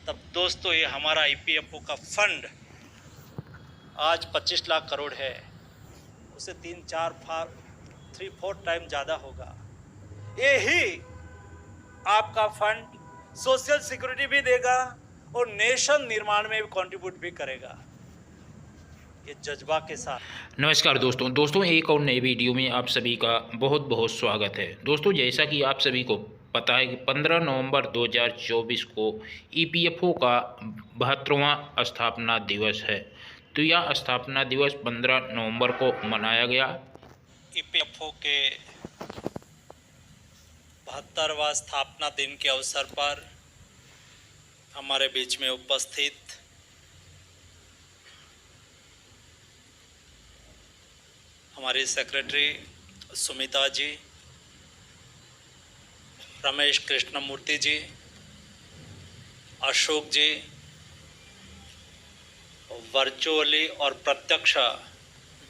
तब दोस्तों ये हमारा ईपीएफओ का फंड आज 25 लाख करोड़ है, उसे 3-4 टाइम ज़्यादा होगा। यही आपका फंड सोशल सिक्योरिटी भी देगा और नेशन निर्माण में भी कंट्रीब्यूट भी करेगा, ये जज्बा के साथ। नमस्कार दोस्तों एक और नई वीडियो में आप सभी का बहुत बहुत स्वागत है। दोस्तों जैसा कि आप सभी को पता है कि 15 नवंबर 2024 को ईपीएफओ का 72वां स्थापना दिवस है। तो यह स्थापना दिवस 15 नवंबर को मनाया गया। ईपीएफओ के 72वां स्थापना दिन के अवसर पर हमारे बीच में उपस्थित हमारी सेक्रेटरी सुमिता जी, रमेश कृष्णमूर्ति जी, अशोक जी, वर्चुअली और प्रत्यक्ष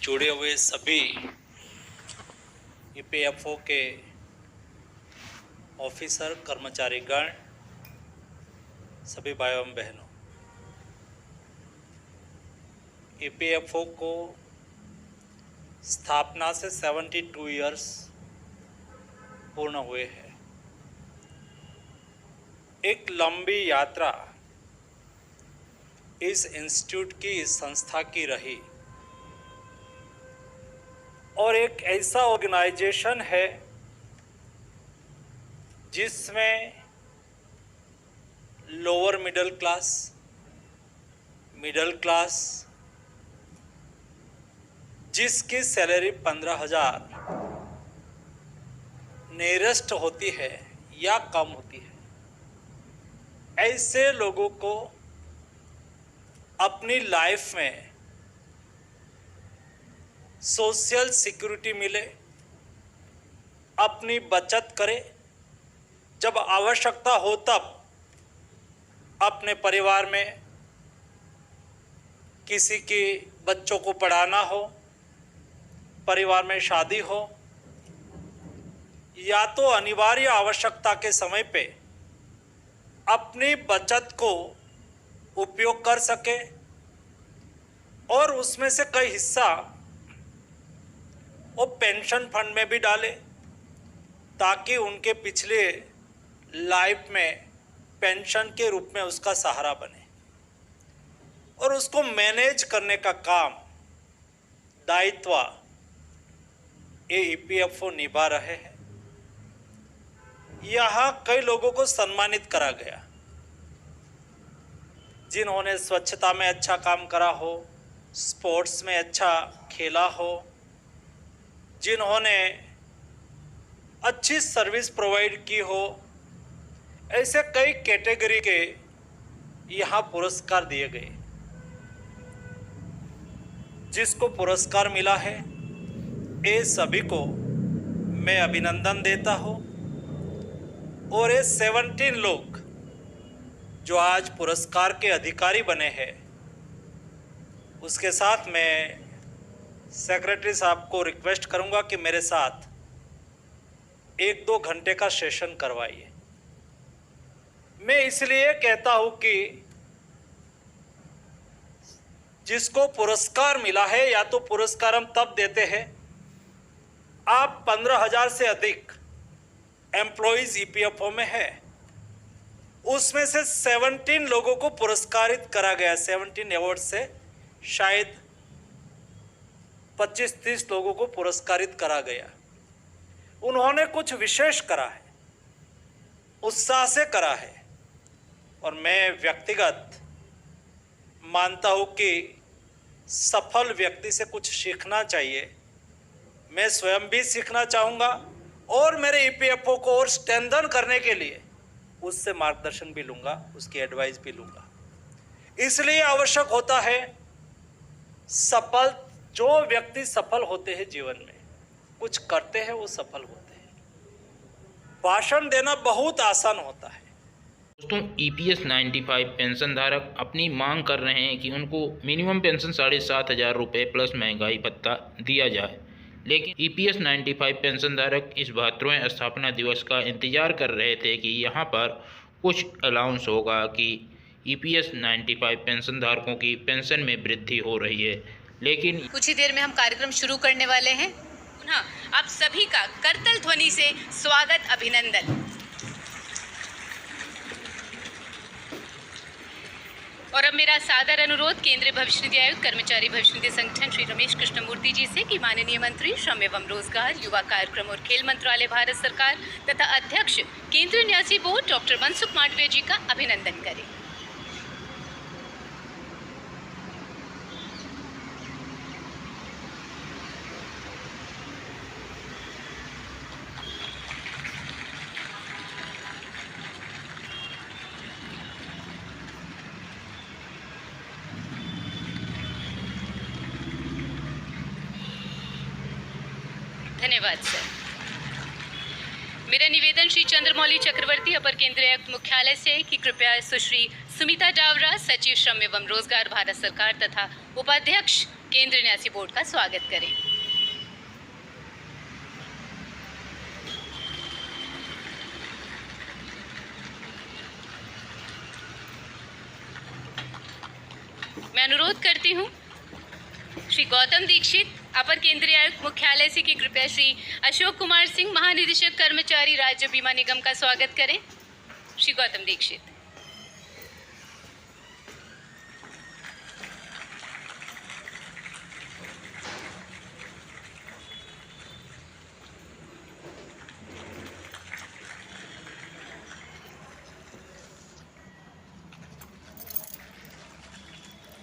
जुड़े हुए सभी ईपीएफओ के ऑफिसर, कर्मचारीगण, सभी भाइयों एवं बहनों, ईपीएफओ को स्थापना से 72 इयर्स पूर्ण हुए हैं। एक लंबी यात्रा इस इंस्टीट्यूट की, इस संस्था की रही और एक ऐसा ऑर्गेनाइजेशन है जिसमें lower middle class, middle class, जिसकी सैलरी 15,000 नियरेस्ट होती है या कम होती है, ऐसे लोगों को अपनी लाइफ में सोशल सिक्योरिटी मिले, अपनी बचत करे, जब आवश्यकता हो तब अपने परिवार में किसी के बच्चों को पढ़ाना हो, परिवार में शादी हो, या तो अनिवार्य आवश्यकता के समय पे अपनी बचत को उपयोग कर सके और उसमें से कई हिस्सा वो पेंशन फंड में भी डाले ताकि उनके पिछले लाइफ में पेंशन के रूप में उसका सहारा बने और उसको मैनेज करने का काम, दायित्व ये ईपीएफओ निभा रहे हैं। यहाँ कई लोगों को सम्मानित करा गया जिन्होंने स्वच्छता में अच्छा काम करा हो, स्पोर्ट्स में अच्छा खेला हो, जिन्होंने अच्छी सर्विस प्रोवाइड की हो। ऐसे कई कैटेगरी के यहाँ पुरस्कार दिए गए। जिसको पुरस्कार मिला है ये सभी को मैं अभिनंदन देता हूँ और ये 17 लोग जो आज पुरस्कार के अधिकारी बने हैं, उसके साथ मैं सेक्रेटरी साहब को रिक्वेस्ट करूंगा कि मेरे साथ 1-2 घंटे का सेशन करवाइए। मैं इसलिए कहता हूं कि जिसको पुरस्कार मिला है, या तो पुरस्कार हम तब देते हैं आप 15,000 से अधिक एम्प्लॉइज ईपीएफओ में है, उसमें से 17 लोगों को पुरस्कारित करा गया। 17 अवार्ड से शायद 25-30 लोगों को पुरस्कारित करा गया। उन्होंने कुछ विशेष करा है, उत्साह से करा है और मैं व्यक्तिगत मानता हूं कि सफल व्यक्ति से कुछ सीखना चाहिए। मैं स्वयं भी सीखना चाहूँगा और मेरे ईपीएफओ को और स्ट्रेंथन करने के लिए उससे मार्गदर्शन भी लूँगा, उसकी एडवाइस भी लूँगा। इसलिए आवश्यक होता है जो व्यक्ति सफल होते हैं जीवन में, कुछ करते हैं, वो सफल होते हैं। भाषण देना बहुत आसान होता है। दोस्तों ईपीएस 95 पेंशन धारक अपनी मांग कर रहे हैं कि उनको मिनिमम पेंशन 7,500 रुपये प्लस महंगाई भत्ता दिया जाए, लेकिन ईपीएस 95 पेंशन धारक इस 72वें स्थापना दिवस का इंतजार कर रहे थे कि यहाँ पर कुछ अलाउंस होगा कि EPS 95 पेंशन धारकों की पेंशन में वृद्धि हो रही है। लेकिन कुछ ही देर में हम कार्यक्रम शुरू करने वाले हैं। पुनः आप सभी का करतल ध्वनि से स्वागत, अभिनंदन। और अब मेरा सादर अनुरोध केंद्रीय भविष्य निधि आयुक्त कर्मचारी भविष्य निधि संगठन श्री रमेश कृष्णमूर्ति जी से कि माननीय मंत्री श्रम एवं रोजगार, युवा कार्यक्रम और खेल मंत्रालय भारत सरकार तथा अध्यक्ष केंद्रीय न्यासी बोर्ड डॉक्टर मनसुख मांडविया जी का अभिनंदन करें। धन्यवाद सर। मेरा निवेदन श्री चंद्रमौली चक्रवर्ती अपर केंद्रीय आयुक्त मुख्यालय से कि कृपया सुश्री सुमिता डावरा सचिव श्रम एवं रोजगार भारत सरकार तथा उपाध्यक्ष केंद्रीय न्यासी बोर्ड का स्वागत करें। मैं अनुरोध करती हूँ श्री गौतम दीक्षित अपर केंद्रीय आयुक्त मुख्यालय से कि कृपया श्री अशोक कुमार सिंह महानिदेशक कर्मचारी राज्य बीमा निगम का स्वागत करें। श्री गौतम दीक्षित।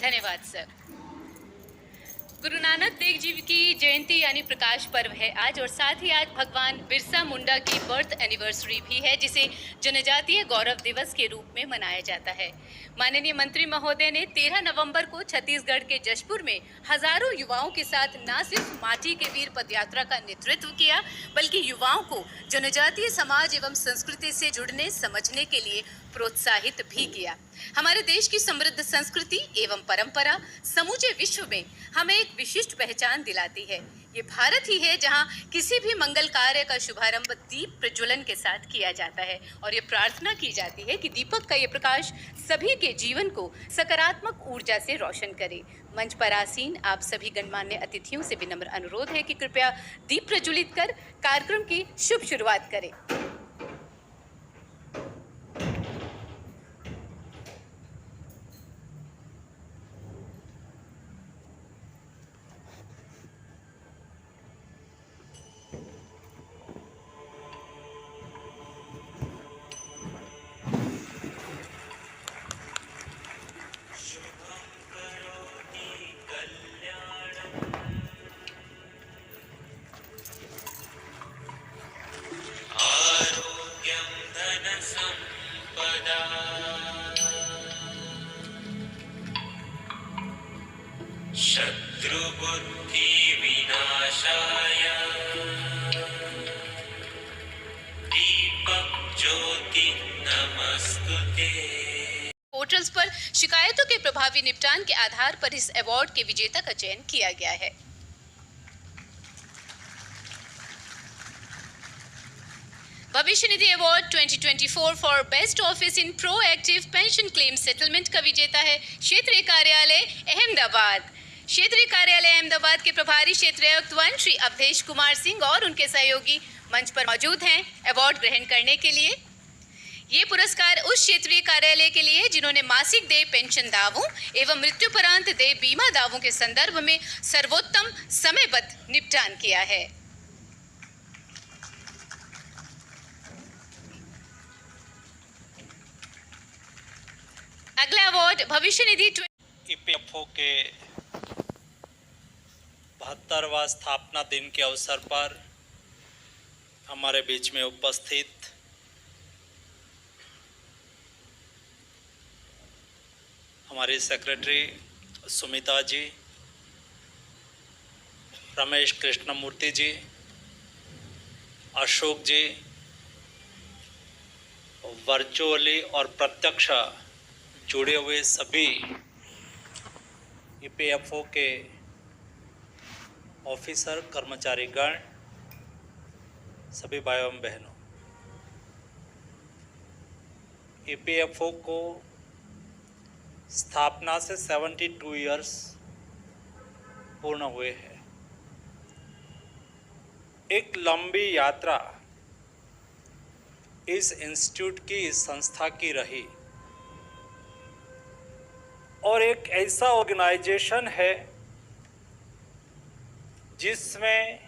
धन्यवाद सर। गुरु नानक देव जी की जयंती यानी प्रकाश पर्व है आज, और साथ ही आज भगवान बिरसा मुंडा की बर्थ एनिवर्सरी भी है, जिसे जनजातीय गौरव दिवस के रूप में मनाया जाता है। माननीय मंत्री महोदय ने 13 नवंबर को छत्तीसगढ़ के जशपुर में हजारों युवाओं के साथ न सिर्फ माटी के वीर पदयात्रा का नेतृत्व किया, बल्कि युवाओं को जनजातीय समाज एवं संस्कृति से जुड़ने समझने के लिए प्रोत्साहित भी किया। हमारे देश की समृद्ध संस्कृति एवं परंपरा समूचे विश्व में हमें एक विशिष्ट पहचान दिलाती है। ये भारत ही है जहां किसी भी मंगल कार्य का शुभारंभ दीप प्रज्वलन के साथ किया जाता है, और ये प्रार्थना की जाती है कि दीपक का ये प्रकाश सभी के जीवन को सकारात्मक ऊर्जा से रोशन करे। मंच पर आसीन आप सभी गणमान्य अतिथियों से विनम्र अनुरोध है कि कृपया दीप प्रज्वलित कर कार्यक्रम की शुभ शुरुआत करें। शत्रुबुद्धि विनाशाय दीपक ज्योति नमस्तुते। पोर्टल्स पर शिकायतों के प्रभावी निपटान के आधार पर इस अवार्ड के विजेता का चयन किया गया है। Bhavishya Nidhi award 2024 for best office in proactive pension claim settlement का विजेता है क्षेत्रीय कार्यालय अहमदाबाद। क्षेत्रीय कार्यालय अहमदाबाद के प्रभारी क्षेत्रीय आयुक्त 1 श्री अवधेश कुमार सिंह और उनके सहयोगी मंच पर मौजूद हैं अवार्ड ग्रहण करने के लिए। ये पुरस्कार उस क्षेत्रीय कार्यालय के लिए जिन्होंने मासिक देय पेंशन दावों एवं मृत्युपरांत देय बीमा दावों के संदर्भ में सर्वोत्तम समयबद्ध निपटान किया है। अगला अवार्ड भविष्य निधि ईपीएफओ के 72वां स्थापना दिन के अवसर पर हमारे बीच में उपस्थित हमारी सेक्रेटरी सुमिता जी, रमेश कृष्णमूर्ति जी, अशोक जी, वर्चुअली और प्रत्यक्ष जुड़े हुए सभी ईपीएफओ के ऑफिसर, कर्मचारीगण, सभी भाइयों एवं बहनों, ईपीएफओ को स्थापना से 72 इयर्स पूर्ण हुए हैं। एक लंबी यात्रा इस इंस्टीट्यूट की, इस संस्था की रही और एक ऐसा ऑर्गेनाइजेशन है जिसमें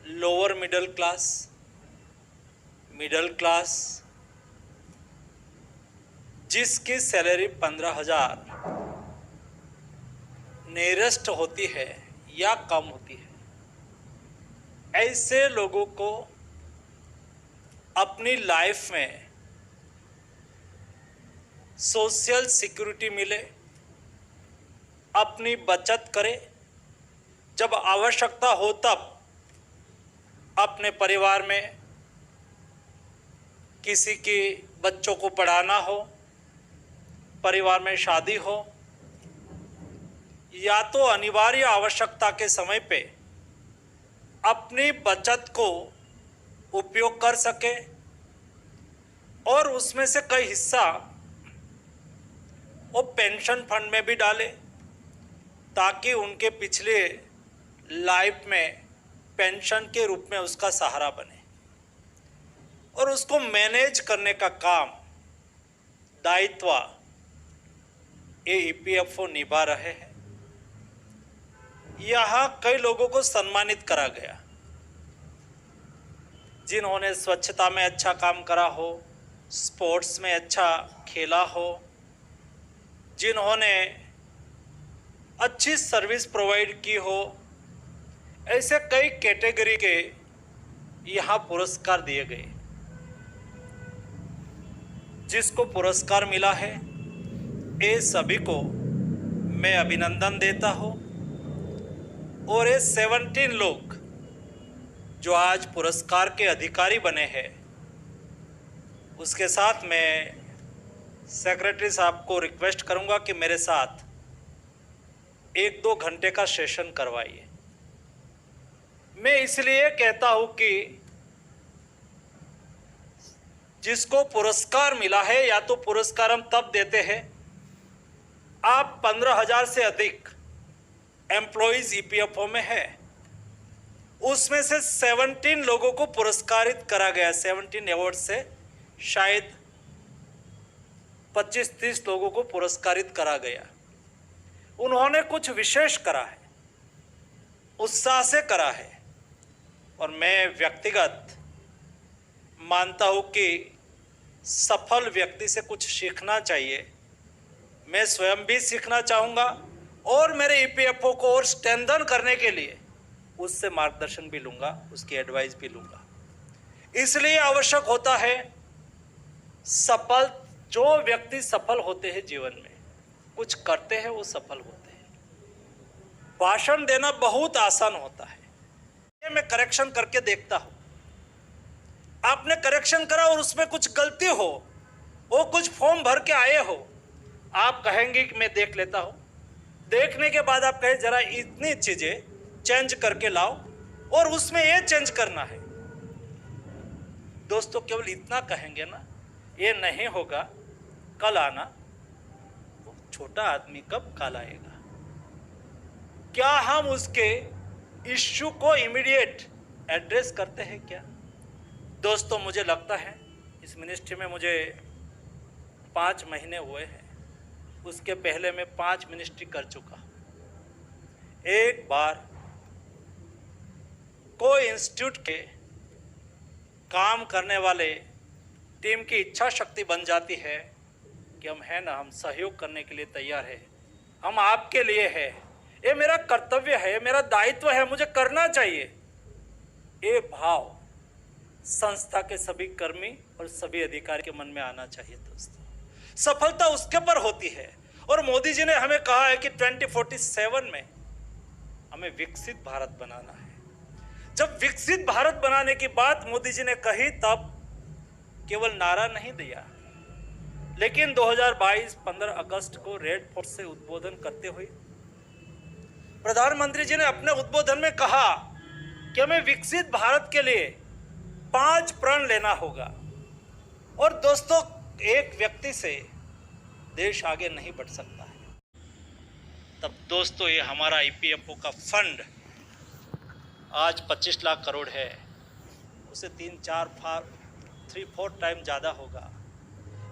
लोअर मिडिल क्लास जिसकी सैलरी 15,000 नियरेस्ट होती है या कम होती है, ऐसे लोगों को अपनी लाइफ में सोशल सिक्योरिटी मिले, अपनी बचत करे, जब आवश्यकता हो तब अपने परिवार में किसी के बच्चों को पढ़ाना हो, परिवार में शादी हो, या तो अनिवार्य आवश्यकता के समय पे अपनी बचत को उपयोग कर सके और उसमें से कई हिस्सा वो पेंशन फंड में भी डाले ताकि उनके पिछले लाइफ में पेंशन के रूप में उसका सहारा बने और उसको मैनेज करने का काम, दायित्व ये ईपीएफओ निभा रहे हैं। यहाँ कई लोगों को सम्मानित करा गया जिन्होंने स्वच्छता में अच्छा काम करा हो, स्पोर्ट्स में अच्छा खेला हो, जिन्होंने अच्छी सर्विस प्रोवाइड की हो। ऐसे कई कैटेगरी के यहाँ पुरस्कार दिए गए। जिसको पुरस्कार मिला है ये सभी को मैं अभिनंदन देता हूँ और ये 17 लोग जो आज पुरस्कार के अधिकारी बने हैं, उसके साथ मैं सेक्रेटरी साहब को रिक्वेस्ट करूंगा कि मेरे साथ 1-2 घंटे का सेशन करवाइए। मैं इसलिए कहता हूं कि जिसको पुरस्कार मिला है, या तो पुरस्कार हम तब देते हैं आप 15,000 से अधिक एम्प्लॉइज ईपीएफओ में है, उसमें से 17 लोगों को पुरस्कारित करा गया। 17 अवार्ड से शायद 25-30 लोगों को पुरस्कारित करा गया। उन्होंने कुछ विशेष करा है, उत्साह से करा है और मैं व्यक्तिगत मानता हूँ कि सफल व्यक्ति से कुछ सीखना चाहिए। मैं स्वयं भी सीखना चाहूँगा और मेरे ईपीएफओ को और स्ट्रेंथन करने के लिए उससे मार्गदर्शन भी लूँगा, उसकी एडवाइस भी लूँगा। इसलिए आवश्यक होता है जो व्यक्ति सफल होते हैं जीवन में, कुछ करते हैं, वो सफल होते हैं। भाषण देना बहुत आसान होता है, ये मैं करेक्शन करके देखता हूँ। आपने करेक्शन करा और उसमें कुछ गलती हो, वो कुछ फॉर्म भर के आए हो, आप कहेंगे कि मैं देख लेता हूँ। देखने के बाद आप कहें जरा इतनी चीज़ें चेंज करके लाओ और उसमें ये चेंज करना है। दोस्तों केवल इतना कहेंगे ना, ये नहीं होगा, कल आना। वो छोटा आदमी कब कल आएगा? क्या हम उसके इश्यू को इमीडिएट एड्रेस करते हैं क्या? दोस्तों मुझे लगता है इस मिनिस्ट्री में मुझे 5 महीने हुए हैं, उसके पहले मैं 5 मिनिस्ट्री कर चुका। एक बार कोई इंस्टीट्यूट के काम करने वाले टीम की इच्छा शक्ति बन जाती है कि हम हैं ना, हम सहयोग करने के लिए तैयार है, हम आपके लिए है, ये मेरा कर्तव्य है, मेरा दायित्व है, मुझे करना चाहिए। ये भाव संस्था के सभी कर्मी और सभी अधिकारी के मन में आना चाहिए। दोस्तों सफलता उसके पर होती है और मोदी जी ने हमें कहा है कि 2047 में हमें विकसित भारत बनाना है। जब विकसित भारत बनाने की बात मोदी जी ने कही तब केवल नारा नहीं दिया, लेकिन 2022 15 अगस्त को रेड फोर्ट से उद्बोधन करते हुए प्रधानमंत्री जी ने अपने उद्बोधन में कहा कि हमें विकसित भारत के लिए 5 प्रण लेना होगा। और दोस्तों एक व्यक्ति से देश आगे नहीं बढ़ सकता है। तब दोस्तों ये हमारा ईपीएफओ का फंड आज 25 लाख करोड़ है, उसे 3-4 टाइम ज़्यादा होगा।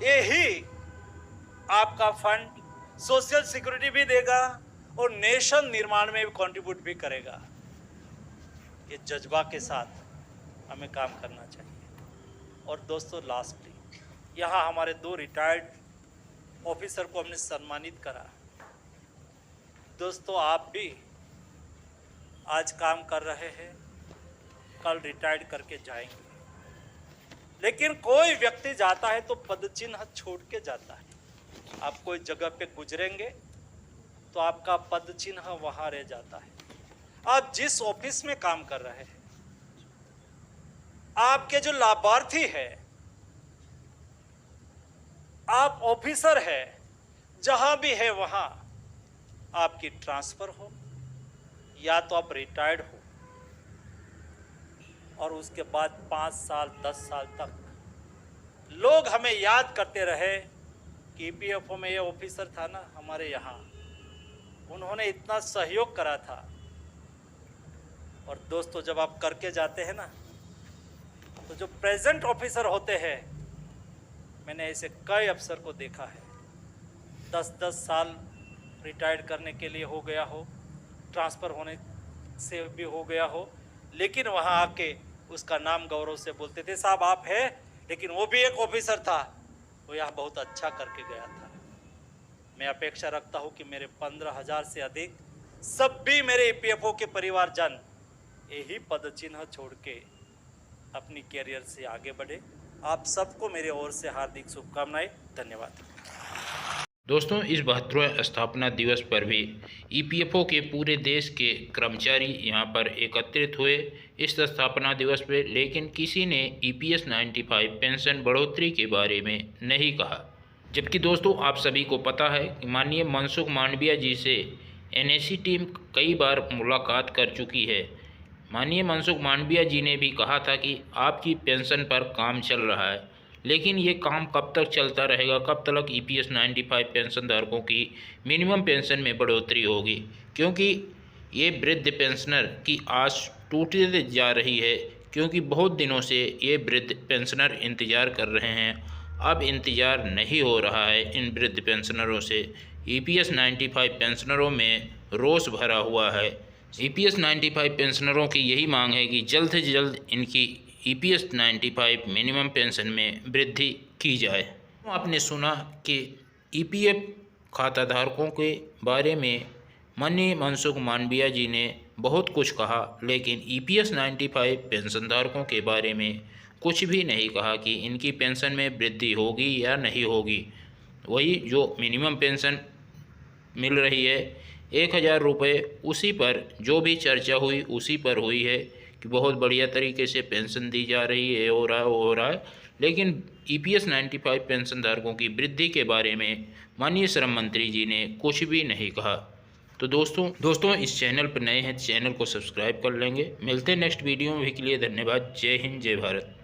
यही आपका फंड सोशल सिक्योरिटी भी देगा और नेशन निर्माण में भी कंट्रीब्यूट भी करेगा। ये जज्बा के साथ हमें काम करना चाहिए। और दोस्तों लास्टली, यहाँ हमारे 2 रिटायर्ड ऑफिसर को हमने सम्मानित करा। दोस्तों आप भी आज काम कर रहे हैं, कल रिटायर्ड करके जाएंगे, लेकिन कोई व्यक्ति जाता है तो पद चिन्ह छोड़ के जाता है। आप कोई जगह पे गुजरेंगे तो आपका पद चिन्ह वहाँ रह जाता है। आप जिस ऑफिस में काम कर रहे हैं, आपके जो लाभार्थी है, आप ऑफिसर है, जहां भी है वहां आपकी ट्रांसफर हो या तो आप रिटायर्ड हो और उसके बाद 5 साल 10 साल तक लोग हमें याद करते रहे कि ईपीएफओ में ये ऑफिसर था ना हमारे यहाँ, उन्होंने इतना सहयोग करा था। और दोस्तों जब आप करके जाते हैं ना, तो जो प्रेजेंट ऑफिसर होते हैं, मैंने ऐसे कई अफसर को देखा है, 10-10 साल रिटायर्ड करने के लिए हो गया हो, ट्रांसफ़र होने से भी हो गया हो, लेकिन वहाँ आके उसका नाम गौरव से बोलते थे, साहब आप हैं, लेकिन वो भी एक ऑफिसर था, वो यहाँ बहुत अच्छा करके गया था। मैं अपेक्षा रखता हूँ कि मेरे 15,000 से अधिक सभी मेरे ईपीएफओ के परिवारजन यही पद चिन्ह छोड़ के अपनी कैरियर से आगे बढ़े। आप सबको मेरे ओर से हार्दिक शुभकामनाएं। धन्यवाद। दोस्तों इस 72वें स्थापना दिवस पर भी ईपीएफओ के पूरे देश के कर्मचारी यहां पर एकत्रित हुए इस स्थापना दिवस पर, लेकिन किसी ने ईपीएस 95 पेंशन बढ़ोतरी के बारे में नहीं कहा। जबकि दोस्तों आप सभी को पता है कि माननीय मनसुख मांडविया जी से एनएसी टीम कई बार मुलाकात कर चुकी है। माननीय मनसुख मांडविया जी ने भी कहा था कि आपकी पेंशन पर काम चल रहा है, लेकिन ये काम कब तक चलता रहेगा, कब तक ईपीएस 95 पेंशन धारकों की मिनिमम पेंशन में बढ़ोतरी होगी, क्योंकि ये वृद्ध पेंशनर की आस टूटते जा रही है, क्योंकि बहुत दिनों से ये वृद्ध पेंशनर इंतज़ार कर रहे हैं। अब इंतज़ार नहीं हो रहा है इन वृद्ध पेंशनरों से। ईपीएस 95 पेंशनरों में रोष भरा हुआ है। ईपीएस 95 पेंशनरों की यही मांग है कि जल्द से जल्द इनकी ईपीएस 95 मिनिमम पेंशन में वृद्धि की जाए। आपने सुना कि ईपीएफ खाताधारकों के बारे में माननीय मनसुख मांडविया जी ने बहुत कुछ कहा, लेकिन ईपीएस 95 पेंशनधारकों के बारे में कुछ भी नहीं कहा कि इनकी पेंशन में वृद्धि होगी या नहीं होगी। वही जो मिनिमम पेंशन मिल रही है 1,000 रुपये, उसी पर जो भी चर्चा हुई उसी पर हुई है कि बहुत बढ़िया तरीके से पेंशन दी जा रही है, हो रहा है, लेकिन ईपीएस 95 पेंशन धारकों की वृद्धि के बारे में माननीय श्रम मंत्री जी ने कुछ भी नहीं कहा। तो दोस्तों इस चैनल पर नए हैं, चैनल को सब्सक्राइब कर लेंगे। मिलते हैं नेक्स्ट वीडियो में, भी के लिए धन्यवाद। जय हिंद, जय भारत।